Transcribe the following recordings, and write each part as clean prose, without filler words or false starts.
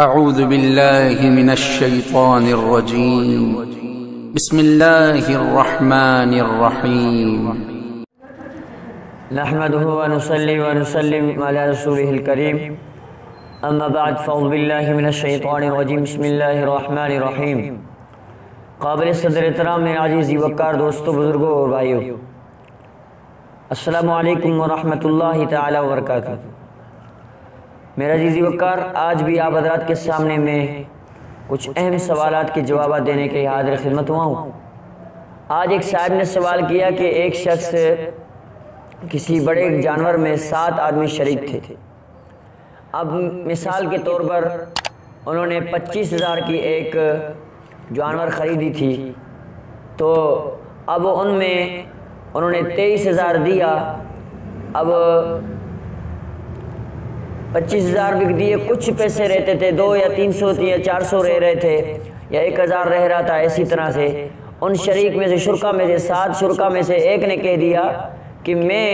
اعوذ باللہ من الشیطان الرجیم بسم اللہ الرحمن الرحیم نحمده ونصلي ونسلم على رسوله الكريم اما بعد فاعوذ باللہ من الشیطان الرجیم بسم اللہ الرحمن الرحیم۔ قابل صدر احترام میرے عزیز وقار دوستوں، بزرگوں اور بھائیوں، السلام علیکم ورحمۃ اللہ تعالی وبرکاتہ۔ میرا عزیز وقار، آج بھی آپ حضرات کے سامنے میں کچھ اہم سوالات کے جوابات دینے کے حاضر خدمت ہوا ہوں۔ آج ایک صاحب نے سوال کیا کہ ایک شخص کسی بڑے جانور میں 7 آدمی شریک تھے۔ اب مثال کے طور پر انہوں نے 25,000 کی ایک جانور خریدی تھی، تو اب ان میں انہوں نے 23,000 دیا۔ اب 25,000 بھی دیے، کچھ پیسے رہتے تھے، 200 یا 300 یا 400 رہ رہے تھے، یا 1,000 رہ رہا تھا۔ اسی طرح سے ان شریک میں سے، شرکا میں سے، 7 شرکا میں سے ایک نے کہہ دیا کہ میں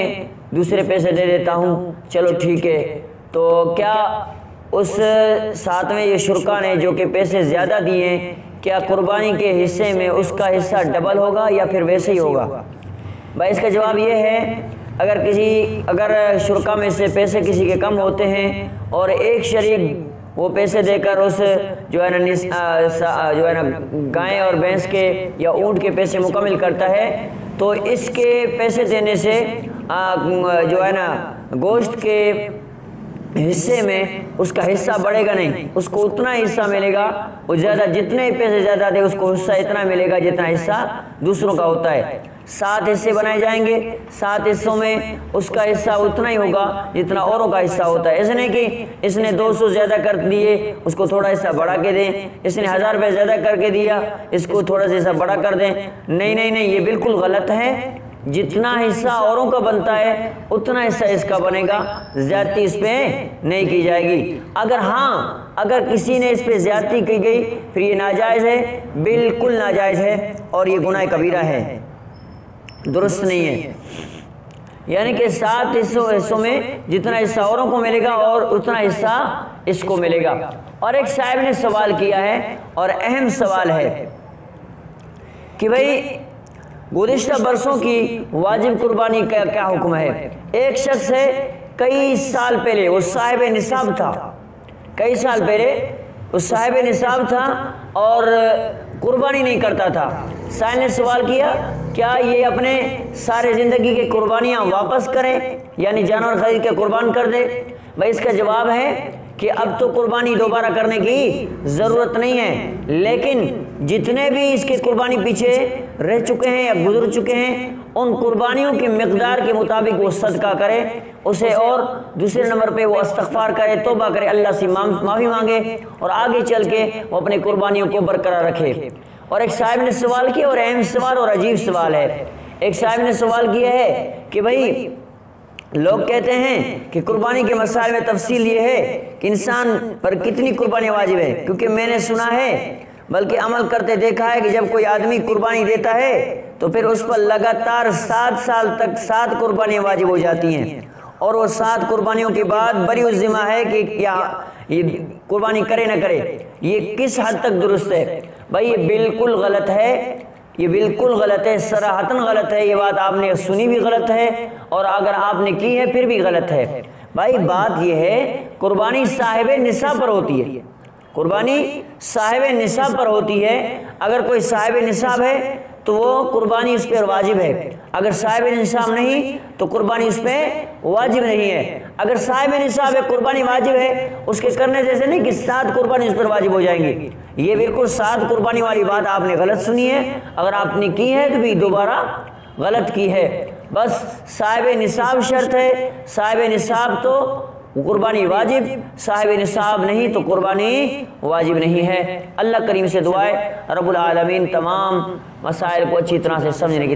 دوسرے پیسے دے دیتا ہوں، چلو ٹھیک ہے۔ تو کیا اس 7ویں یہ شرکا نے جو کہ پیسے زیادہ دیے، کیا قربانی کے حصے میں اس کا حصہ ڈبل ہوگا یا پھر ویسے ہی ہوگا؟ بھائی اس کا جواب یہ ہے، اگر شرکا میں سے پیسے کسی کے کم ہوتے ہیں اور ایک شریک وہ پیسے دے کر اس جو ہے نا گائے اور بھینس کے یا اونٹ کے پیسے مکمل کرتا ہے، تو اس کے پیسے دینے سے جو ہے نا گوشت کے حصے میں اس کا حصہ بڑھے گا نہیں، اس کو اتنا حصہ ملے گا، وہ زیادہ جتنے پیسے زیادہ دے اس کو حصہ اتنا ملے گا جتنا حصہ دوسروں کا ہوتا ہے۔ 7 حصے بنائے جائیں گے، 7 حصوں میں اس کا حصہ اتنا ہی ہوگا جتنا اوروں کا حصہ ہوتا ہے۔ اس نے کہ اس نے 200 زیادہ کر دیے، اس کو تھوڑا حصہ بڑھا کے دیں، اس نے 1000 روپے زیادہ کر کے دیا، اس کو تھوڑا سا حصہ بڑھا کر دیں۔ نہیں، یہ بالکل غلط ہے۔ جتنا حصہ اوروں کا بنتا ہے اتنا حصہ اس کا بنے گا، زیادتی اس پہ نہیں کی جائے گی۔ اگر کسی نے اس پہ زیادتی کی گئی پھر یہ ناجائز ہے، بالکل ناجائز ہے، اور یہ گناہ کبیرہ ہے، درست نہیں ہے۔ یعنی کہ 7 حصوں میں جتنا حصہ اوروں کو ملے گا اور اتنا حصہ اس کو ملے گا۔ اور ایک صاحب نے سوال کیا ہے، اور اہم سوال ہے کہ بھئی گزشتہ برسوں کی واجب قربانی کا کیا حکم ہے؟ ایک شخص ہے، کئی سال پہلے وہ صاحب نصاب تھا، کئی سال پہلے وہ صاحب نصاب تھا اور قربانی نہیں کرتا تھا۔ سائل نے سوال کیا کیا یہ اپنے سارے زندگی کے قربانیاں واپس کریں، یعنی جانور خرید کے قربان کر دے؟ بھائی اس کا جواب ہے کہ اب تو قربانی دوبارہ کرنے کی ضرورت نہیں ہے، لیکن جتنے بھی اس کے قربانی پیچھے رہ چکے ہیں یا گزر چکے ہیں، ان قربانیوں کی مقدار کے مطابق وہ صدقہ کرے اسے، اور دوسرے نمبر پہ وہ استغفار کرے، توبہ کرے، اللہ سے معافی مانگے، اور آگے چل کے وہ اپنی قربانیوں کو برقرار رکھے۔ اور ایک صاحب نے سوال کیا، اور اہم سوال اور عجیب سوال ہے۔ ایک صاحب نے سوال کیا ہے کہ بھائی لوگ کہتے ہیں کہ قربانی کے مسائل میں تفصیل یہ ہے کہ انسان پر کتنی قربانی واجب ہے، کیونکہ میں نے سنا ہے بلکہ عمل کرتے دیکھا ہے کہ جب کوئی آدمی قربانی دیتا ہے تو پھر اس پر لگاتار 7 سال تک 7 قربانیاں واجب ہو جاتی ہیں، اور وہ 7 قربانیوں کے بعد بری الذمہ ہے کہ کیا یہ قربانی کرے نہ کرے۔ یہ کس حد تک درست ہے؟ بھائی یہ بالکل غلط ہے، یہ بالکل غلط ہے، صراحتاً غلط ہے۔ یہ بات آپ نے سنی بھی غلط ہے، اور اگر آپ نے کی ہے پھر بھی غلط ہے۔ بھائی بات یہ ہے، قربانی صاحب نصاب پر ہوتی ہے، قربانی صاحب نصاب پر ہوتی ہے۔ اگر کوئی صاحب نصاب ہے تو وہ قربانی اس پر واجب ہے، اگر صاحب نصاب نہیں تو قربانی اس پہ واجب نہیں ہے۔ اگر صاحب نصاب ہے قربانی واجب ہے، اس کے کرنے جیسے نہیں کہ 7 قربانی اس پر واجب ہو جائیں گی۔ یہ بالکل 7 قربانی والی بات آپ نے غلط سنی ہے، اگر آپ نے کی ہے تو بھی دوبارہ غلط کی ہے۔ بس صاحب نصاب شرط ہے، صاحب نصاب تو قربانی واجب، صاحب نصاب نہیں تو قربانی واجب نہیں ہے۔ اللہ کریم سے دعا ہے رب العالمین تمام مسائل کو اچھی طرح سے سمجھنے کی